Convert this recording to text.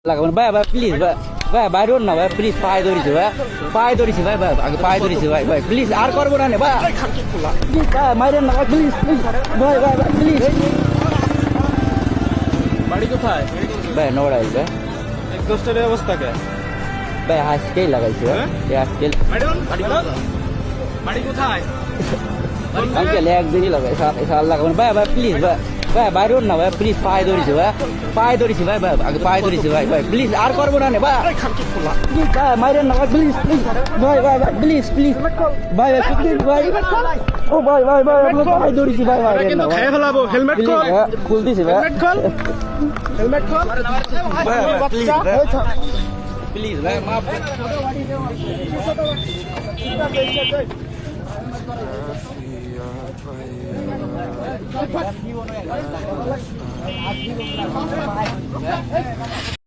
লাগাবেন ভাই ভাই প্লিজ ভাই ভাই বাইরে না ভাই প্লিজ পায়ে ধরেছি ভাই পায়ে ধরেছি ভাই ভাই আগে পায়ে ধরেছি ভাই ভাই প্লিজ আর করবো না ভাই প্লিজ ভাই মাইরেন না ভাই প্লিজ প্লিজ ভাই ভাই ভাই প্লিজ বাড়ি কোথায়? ভাই নোড়াই ভাই এক দশটার অবস্থা কে? ভাই আজকেই লাগাইছি ভাই আজকে বাড়ি কোথায়? আঙ্কেল একদিনই লাগাই সাল লাগাবেন ভাই ভাই প্লিজ ভাই ভাই বাইরে না ভাই প্লিজ পায়ে ধরেছি ভাই পায়ে ধরেছি ভাই ভাই আগে পায়ে ধরেছি ভাই ভাই প্লিজ আর করবো না ভাই প্লিজ ভাই মাইরেন না ভাই প্লিজ প্লিজ ভাই ভাই ভাই প্লিজ প্লিজ ভাই ভাই প্লিজ ভাই ও ভাই ভাই ভাই আপনার পায়ে ধরেছি ভাই ভাই কিন্তু খেয়ে ফেলাবো। হেলমেট খোল, খুল দিছি ভাই হেলমেট খোল, হেলমেট খোল। ভাই প্লিজ প্লিজ ভাই মাফ